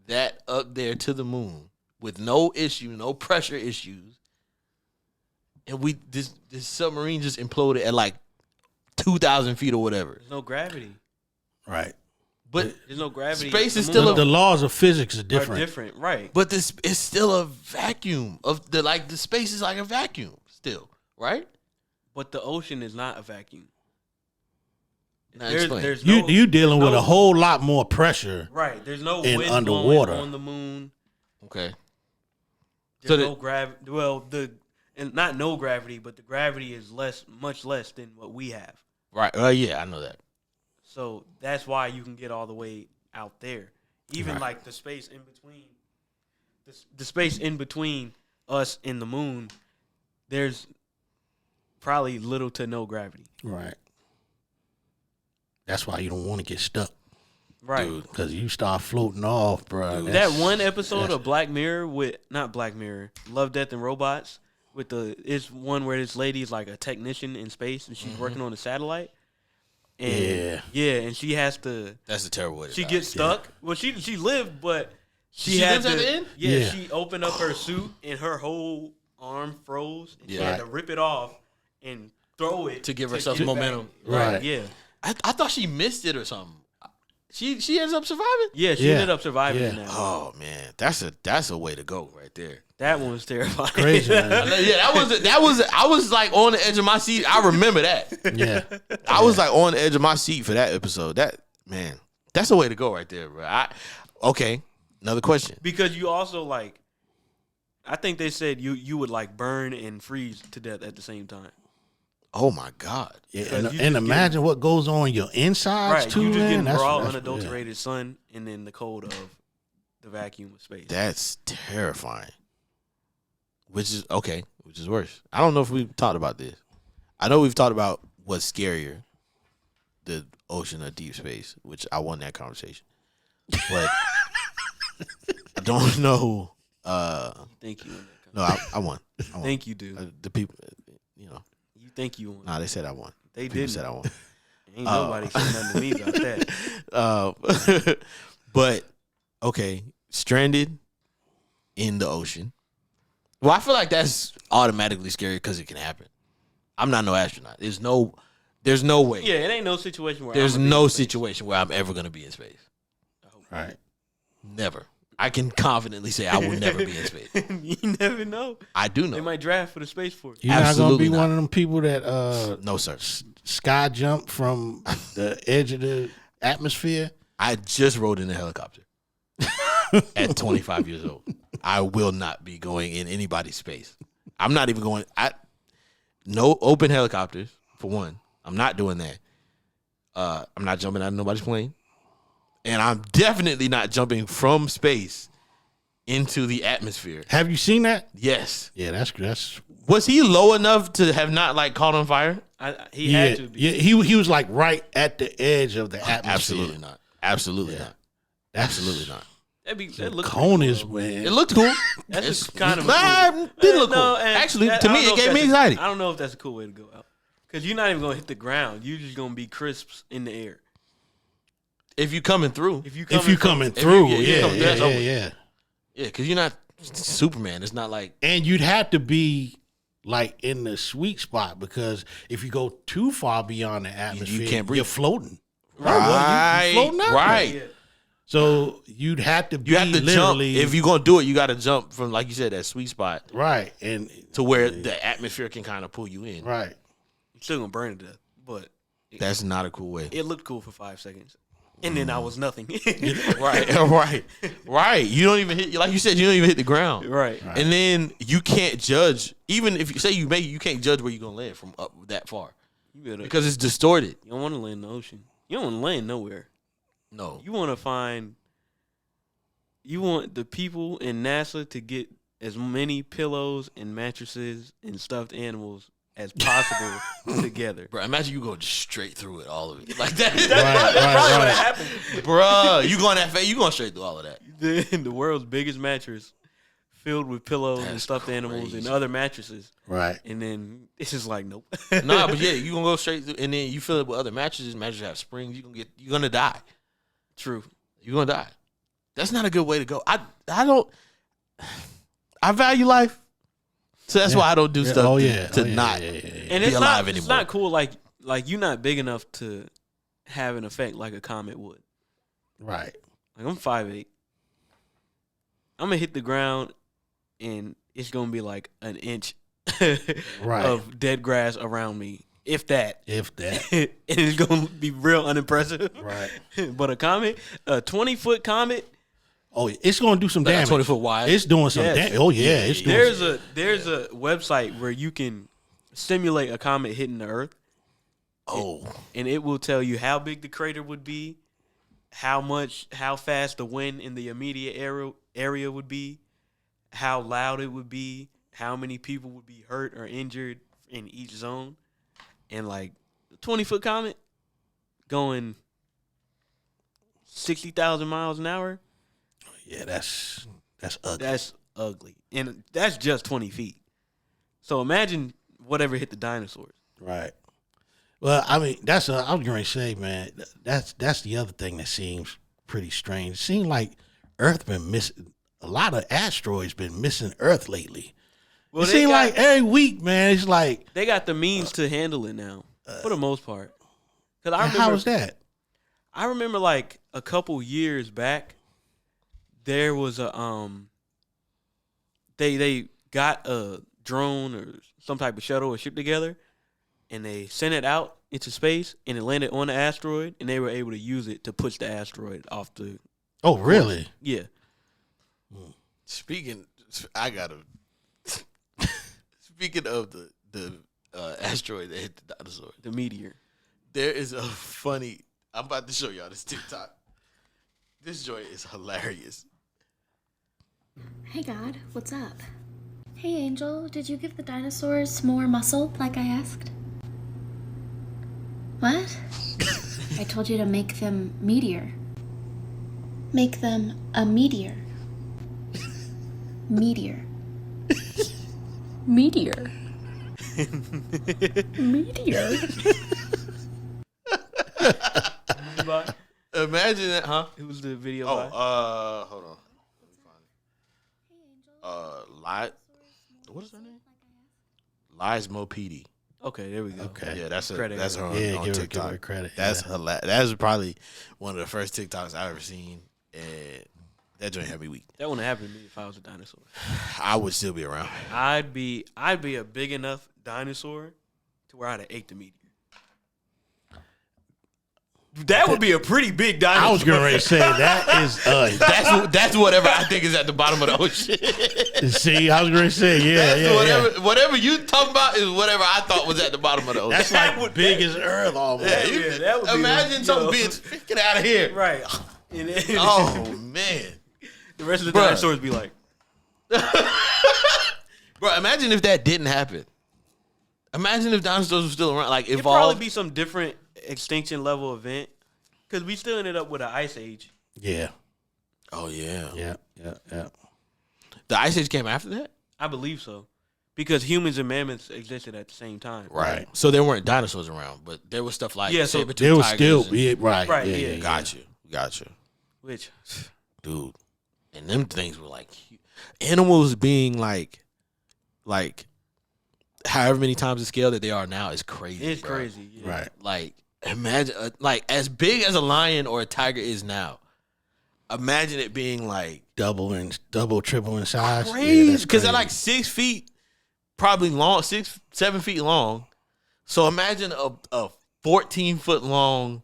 that up there to the moon with no issue, no pressure issues, and this submarine just imploded at like 2,000 feet or whatever? There's no gravity. Right. But There's no gravity. Space The is moon still The laws of physics are are different. different, right? but this is still a vacuum of the space is like a vacuum still, right? But the ocean is not a vacuum. Now explain. There's no, You dealing there's with no- a whole lot more pressure. right. There's no in wind underwater. blowing on the moon. Okay. There's So no gravity. Well, and not no gravity, but the gravity is much less than what we have. Right. Yeah, I know that. So that's why you can get all the way out there. Even Right. like the space in between, the space in between us and the moon, there's probably little to no gravity. Right. That's why you don't want to get stuck. Right. Dude. Because you start floating off, bro. That one episode of Black Mirror not Black Mirror, Love, Death, and Robots it's one where this lady is like a technician in space and she's working on a satellite. And and she has to. That's a terrible way to She die. gets stuck. Well, she lived, but She had lives to. at the end? Yeah, Yeah. she opened up her suit and her whole arm froze. And she Yeah. had to rip it off and throw it To give herself get it back. momentum. Right. Yeah. I thought she missed it or something. She ends up surviving. Yeah. She Yeah. ended up surviving in Yeah. that. Oh man, that's a way to go right there. That one was terrifying. Crazy, man. Yeah, that was. I was like on the edge of my seat. I remember that. Yeah. I was like on the edge of my seat for that episode. That man, that's a way to go right there, bro. Okay, another question. Because you also like, I think they said you would like burn and freeze to death at the same time. Oh my God. Yeah, Because you and just imagine what goes on in your insides Right. too, You just man. getting That's- raw, that's- unadulterated sun and then the cold of the vacuum of space. That's terrifying. Which is worse. I don't know if we've talked about this. I know we've talked about what's scarier, the ocean or deep space, which I won that conversation. But I don't know. Thank you. No, I won. Think you do. The people, you know. You think you won. Nah, they said I won. They People didn't. said I won. Ain't nobody saying nothing to me about that. But okay, stranded in the ocean. Well, I feel like that's automatically scary because it can happen. I'm not no astronaut. There's no way. Yeah, it ain't no situation where There's I'm gonna be no in space. situation where I'm ever gonna be in space. Right. Never. I can confidently say I will never be in space. You never know. I do They know. might draft for the Space Force. You're not gonna Absolutely be not. one of them people that No, sir. sky jump from the edge of the atmosphere. I just rode in a helicopter at 25 years old. I will not be going in anybody's space. I'm not even going. No open helicopters, for one. I'm not doing that. I'm not jumping out of nobody's plane. And I'm definitely not jumping from space into the atmosphere. Have you seen that? Yes. Yeah, that's Was he low enough to have not like caught on fire? He had to be. Yeah, he was like right at the edge of the atmosphere. Absolutely not. Absolutely not. Absolutely not. That look Conus, man. It looked cool. That's It's kind of a nah, cool. it didn't look No, cool. and Actually, that- to I me, don't know it if gave me that's a- anxiety. I don't know if that's a cool way to go out. Because you're not even gonna hit the ground. You're just gonna be crisps in the air. If you coming through. If you coming through, yeah. Yeah, because you're not Superman. It's not like. And you'd have to be like in the sweet spot because if you go too far beyond the atmosphere, you can't breathe. You're floating. Right. You're floating out Right. there. So you'd have to be You have to literally jump. If you're gonna do it, you got to jump from, like you said, that sweet spot right and to where the atmosphere can kind of pull you in. right. You're still gonna burn to death, but That's not a cool way. it looked cool for 5 seconds, and then I was nothing. Right. You don't even hit. Like you said, you don't even hit the ground. Right. And then you can't judge. Even if you say you make it, you can't judge where you're gonna land from up that far because it's distorted. You don't want to land in the ocean. You don't want to land nowhere. No. You want to find. You want the people in NASA to get as many pillows and mattresses and stuffed animals as possible together. Bro, imagine you go straight through it, all of it. Like that. That's probably what happened. Bruh, you going that fast, you going straight through all of that. The world's biggest mattress filled with pillows and That's stuffed animals and crazy. other mattresses. Right. And then it's just like, nope. Nah, but yeah, you gonna go straight through, and then you fill it with other mattresses. Mattresses have springs. You're gonna die. True. You're gonna die. That's not a good way to go. I value life, so that's why I don't do stuff to not And be it's alive not, anymore. it's not cool. Like you're not big enough to have an effect like a comet would. Right. Like I'm 5'8". I'm gonna hit the ground, and it's gonna be like an inch Right. of dead grass around me, if that. If that. And it's gonna be real unimpressive. Right. But a comet, a 20-foot comet. Oh, it's going to do some Like damage. 20 foot wide. It's doing some Yes. damage. Oh yeah, it's doing. There's a website where you can simulate a comet hitting the Earth. And it will tell you how big the crater would be, how fast the wind in the immediate area would be, how loud it would be, how many people would be hurt or injured in each zone. And like the 20-foot comet going 60,000 miles an hour. Yeah, that's ugly. That's ugly. And that's just 20 feet. So imagine whatever hit the dinosaurs. Right. Well, I mean, I was going to say, man, that's the other thing that seems pretty strange. It seems like Earth been missing, a lot of asteroids been missing Earth lately. Well, it seems like every week, man, it's like. They got the means to handle it now, for the most part. Cause I remember, how is that? I remember like a couple years back, there was a they got a drone or some type of shuttle or ship together, and they sent it out into space, and it landed on the asteroid, and they were able to use it to push the asteroid off the. Oh, really? Yeah. Speaking of the asteroid that hit the dinosaur, The meteor. there is a funny. I'm about to show y'all this TikTok. This joint is hilarious. Hey God, what's up? Hey Angel, did you give the dinosaurs more muscle like I asked? What? I told you to make them meteor. Make them a meteor. Meteor. Meteor. Meteor. Imagine that, huh? It was the video. Oh, by? hold on. Let me find it. What is her name? Liz Mopedi. Okay, there we go. Okay. Yeah, that's Credit her on give TikTok. her credit. That's hilarious. That's probably one of the first TikToks I've ever seen, and that joint had me weak. That wouldn't happen to me if I was a dinosaur. I would still be around. I'd be a big enough dinosaur to where I'd have ate the meteor. That would be a pretty big dinosaur. I was going to say that is That's whatever I think is at the bottom of the ocean. See, I was going to say Whatever you talking about is whatever I thought was at the bottom of the ocean. That's like big as Earth almost. Yeah, that would be imagine something being get out of here. right. And then Oh man, the rest of the Bruh. dinosaurs be like, bro! Imagine if that didn't happen. Imagine if dinosaurs were still around, like it'd probably evolved. be some different extinction level event because we still ended up with an ice age. Yeah. Oh yeah. Yeah. The Ice Age came after that. I believe so. Because humans and mammoths existed at the same time. Right. So there weren't dinosaurs around, but there was stuff like so saber-tooth There was tigers still and- right. Right, Yeah, yeah. yeah. Got you, Which, dude. And them things were like animals being like however many times the scale that they are now is crazy. it's bro. crazy. Yeah. Right. Like imagine like as big as a lion or a tiger is now. Imagine it being like Double, triple in size. crazy because because they're like 6 feet, probably long, 6-7 feet long. So imagine a 14-foot long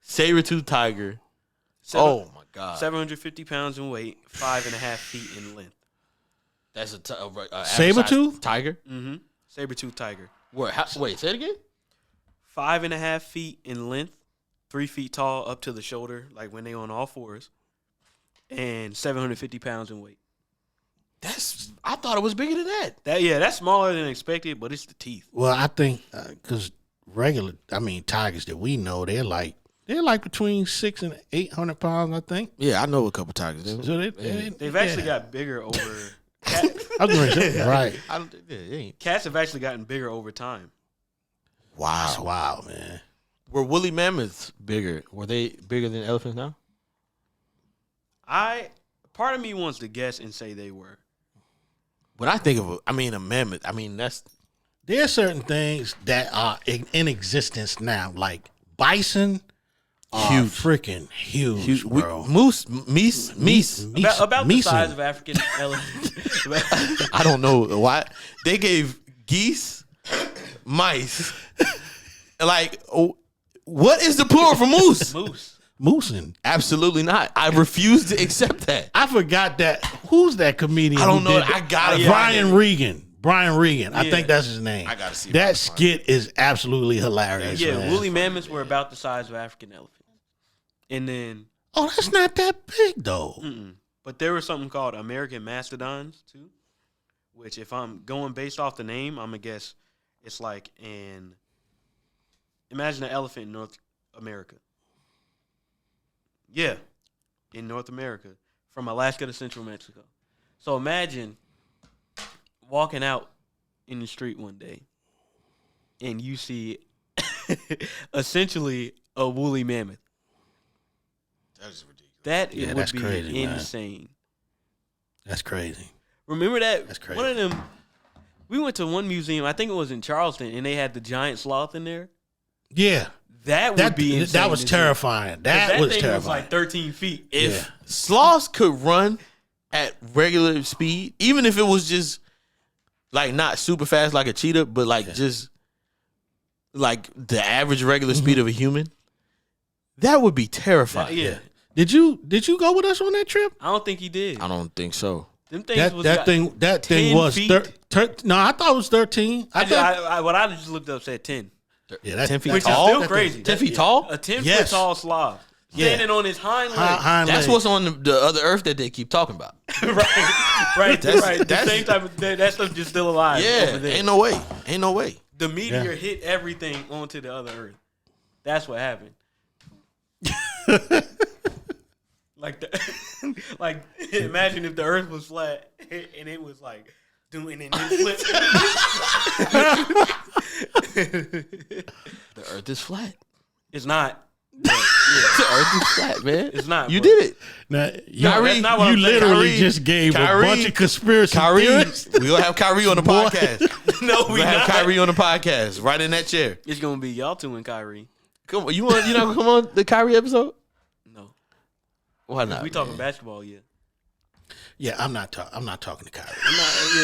saber-tooth tiger. Oh my god, 750 pounds in weight, 5.5 feet in length. that's a average Saber-tooth? size tiger. Mm-hmm. Saber-tooth tiger. Wait, say it again. 5.5 feet in length, 3 feet tall up to the shoulder, like when they on all fours, and 750 pounds in weight. I thought it was bigger than that. That's smaller than expected, but it's the teeth. Well, I think because tigers that we know, they're like between 600 and 800 pounds. I think. Yeah, I know a couple tigers. So They've actually got bigger over. I was going to say right. I don't. Yeah, it ain't. Cats have actually gotten bigger over time. That's Wow. wild, man. Were woolly mammoths bigger? Were they bigger than elephants now? Part of me wants to guess and say they were. When I think of a mammoth, that's There are certain things that are in existence now, like bison. Huge. Freaking huge, bro. Meese. About the Meese. size of African elephants. I don't know why they gave geese, mice. Like, what is the plural for moose? Moose. Moosin. Absolutely not. I refuse to accept that. I forgot that. Who's that comedian? I don't who know. did I that? gotta Brian Regan. Brian Regan. I Yeah. think that's his name. I gotta see if I that can skit is absolutely hilarious. Yeah, man. woolly mammoths were about the size of African elephants. And then, Oh, that's not that big though. but there was something called American mastodons too, which if I'm going based off the name, I'm gonna guess it's like imagine an elephant in North America. Yeah, in North America, from Alaska to Central Mexico. So imagine walking out in the street one day and you see essentially a woolly mammoth. That is ridiculous. That Yeah, would that's be crazy, man. insane. That's crazy. Remember that? That's crazy. One of them, we went to one museum, I think it was in Charleston, and they had the giant sloth in there. Yeah. That would be insane. That was to see. terrifying. That was thing terrifying. was like 13 feet. If sloths could run at regular speed, even if it was just like not super fast like a cheetah, but like just like the average regular speed of a human, that would be terrifying. Yeah. Did you go with us on that trip? I don't think he did. I don't think so. Them things was That thing 10 was feet. no, I thought it was 13. What I just looked up said 10. Yeah, that's 10 feet Which tall? is still crazy. 10 feet tall? A 10-foot Yes. tall sloth. Yeah. Standing on his hind legs. Hind That's leg. what's on the other Earth that they keep talking about. right. The that's- same type of that stuff just still alive. Yeah, over there. ain't no way. Ain't no way. The meteor hit everything onto the other Earth. That's what happened. like imagine if the Earth was flat and it was like doing and then flipped. The Earth is flat. It's not. The Earth is flat, man. It's not, You bro. did it. Now, Kyrie, that's not what you I'm saying. literally Kyrie- just gave Kyrie- a bunch of conspiracy Kyrie, theories. we gonna have Kyrie on the podcast. No, We we gonna have not. Kyrie on the podcast, right in that chair. It's gonna be y'all two and Kyrie. Come on, you not gonna come on the Kyrie episode? No, Why not? we talking basketball yet. Yeah, I'm not talking to Kyrie.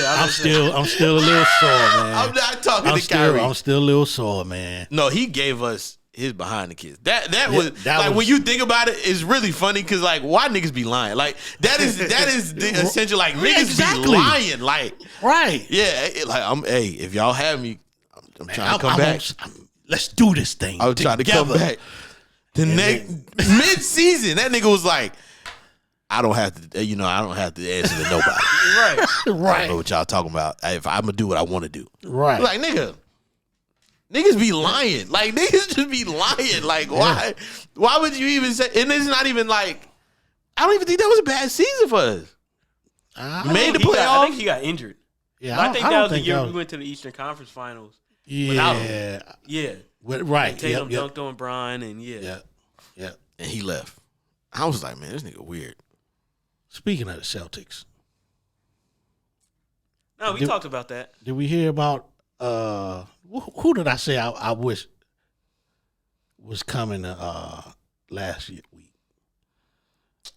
I'm I'm still a little sore, man. I'm not talking I'm to Kyrie. still a little sore, man. No, he gave us his behind the kids. That was that like was- when you think about it, it's really funny because like why niggas be lying? Like that is the essential. Like niggas exactly. be lying. Like Right. yeah, if y'all have me, I'm trying to come back. Let's do this thing. I was trying to come together. back. The next mid-season, that nigga was like, I don't have to answer to nobody. right. I don't know Right. what y'all talking about. If I'm gonna do what I want to do. Right. Like niggas be lying. Like niggas just be lying. Like why? Why would you even say? And it's not even like. I don't even think that was a bad season for us. Ah, Made the I think playoffs. he got injured. Yeah, But I think that was the think year that we went to the Eastern Conference Finals. Yeah, Yeah. right. And Tatum Yep. dunked on Bron, and Yeah. And he left. I was like, man, this nigga weird. Speaking of the Celtics, No, we talked about that. did we hear about who did I say I wish was coming last week?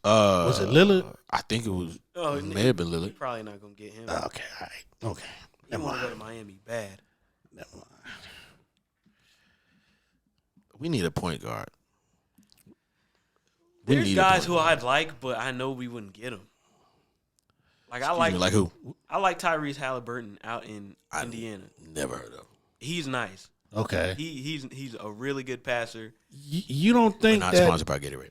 Was it Lillard? I think it was. Oh, It may have been You're Lillard. probably not gonna get him. Okay, all right. Okay. You Never want to go mind. to Miami bad. Never mind. We need a point guard. We There's need a guys point who guard. I'd like, but I know we wouldn't get them. Like I Excuse me, like who? I like Tyrese Halliburton out in Indiana. Never heard of. He's nice. Okay. He's a really good passer. You don't think Not that sponsored by Gatorade.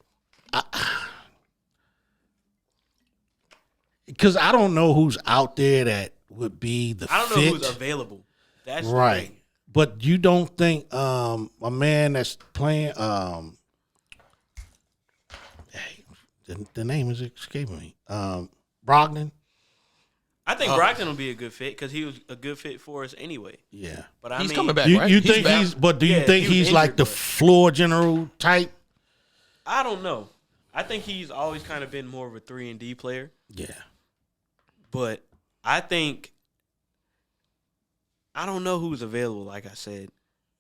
because I don't know who's out there that would be the I don't know fit. who's available. That's the Right. thing. But you don't think a man that's playing hey, the name is escaping me. Brogdon? I think Brockton will be a good fit because he was a good fit for us anyway. Yeah. But I He's mean, coming back, You, right? you think back. he's but do you Yeah, think he was he's like injured, the but- floor general type? I don't know. I think he's always kind of been more of a 3-and-D player. Yeah. But I think I don't know who's available. Like I said,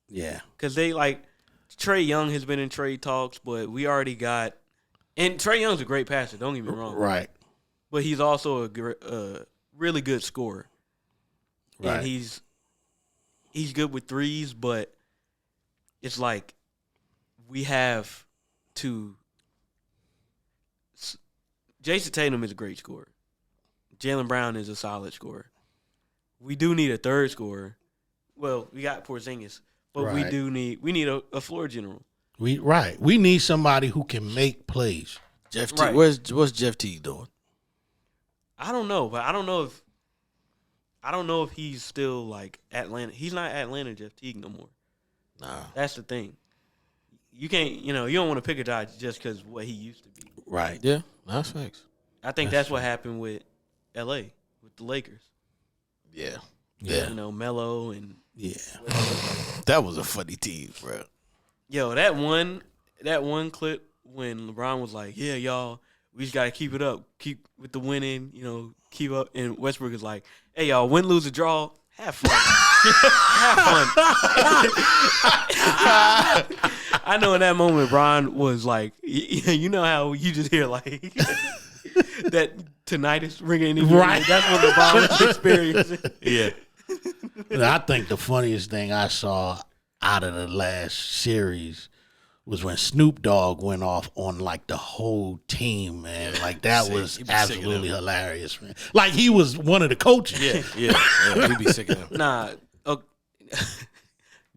Yeah. because they like Trey Young has been in trade talks, but we already got. And Trey Young's a great passer. Don't get me wrong. Right. But he's also a really good scorer. Right. And he's good with threes, but it's like we have to. Jason Tatum is a great scorer. Jaylen Brown is a solid scorer. We do need a third scorer. Well, we got Porzingis, but Right. we need a floor general. We need somebody who can make plays. Jeff T. Right. What's Jeff T doing? I don't know, but I don't know if he's still like Atlanta. He's not Atlanta Jeff Teague no more. Nah. That's the thing. You can't, you don't want to pick a guy just because what he used to be. Right. Yeah, that's facts. I think that's what happened with L.A. with the Lakers. Yeah. Yeah. Melo and Yeah. That was a funny team, bro. yo, that one clip when LeBron was like, "Yeah, y'all, we just gotta keep it up, keep with the winning, keep up." And Westbrook is like, "Hey, y'all, win, lose, or draw, have fun, have fun." I know in that moment, Bron was like, you know how you just hear like that tinnitus ringing in your Right. ear? That's what LeBron was experiencing. Yeah. I think the funniest thing I saw out of the last series was when Snoop Dogg went off on like the whole team, man. Like that Sick. was He be sick of absolutely them. hilarious, man. Like he was one of the coaches. Yeah. He'd be sick of him. Nah,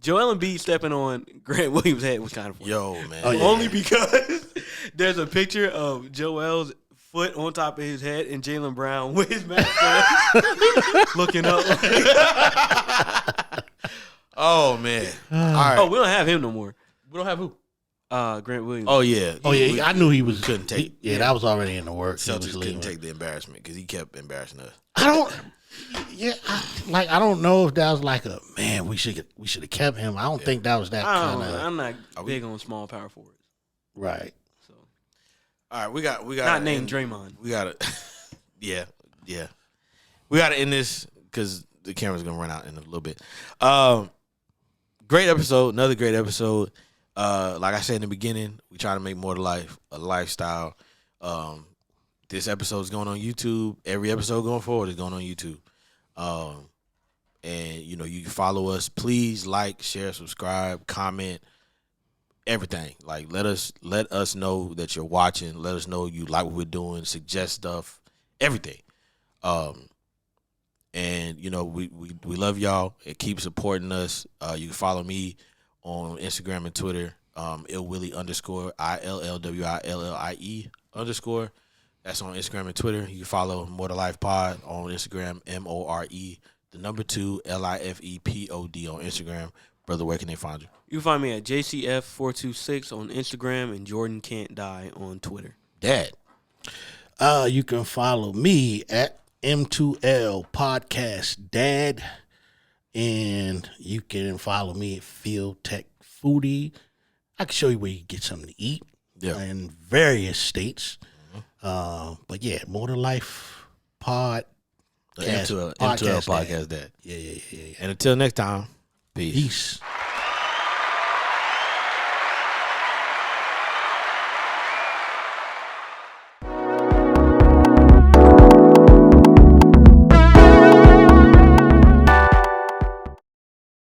Joel Embiid stepping on Grant Williams' head was kind of funny. Yo, man. Oh, yeah. Only because there's a picture of Joel's foot on top of his head and Jaylen Brown with his mask on, looking up. Oh, man. All right. Oh, we don't have him no more. we don't have who? Grant Williams. Oh, yeah. Oh yeah, I knew he was couldn't take. Yeah, that was already in the works. He was Celtics couldn't leaving. take the embarrassment because he kept embarrassing us. I don't. Yeah, I don't know if that was like a man. We should have kept him. I don't think that was that kind of I'm not big on small power forwards. right. So All right, we got not named Draymond. We got to, yeah. We got to end this because the camera's gonna run out in a little bit. Great episode, another great episode. Like I said in the beginning, we try to make more to life a lifestyle. This episode is going on YouTube. Every episode going forward is going on YouTube. And you can follow us. Please like, share, subscribe, comment, everything. Like let us know that you're watching. Let us know you like what we're doing. Suggest stuff, everything. And we love y'all. And keep supporting us. You can follow me on Instagram and Twitter. _illwillie _ILLWILLIE_. That's on Instagram and Twitter. You can follow More to Life Pod on Instagram, MORE, 2 LIFEPOD on Instagram. Brother, where can they find you? You can find me at JCF426 on Instagram and Jordan Can't Die on Twitter. Dad. You can follow me at M2L Podcast Dad. And you can follow me at Field Tech Foodie. I can show you where you can get something to eat in various states. But yeah, More to Life Pod. M2L Podcast Dad. Yeah. And until next time, peace. Peace.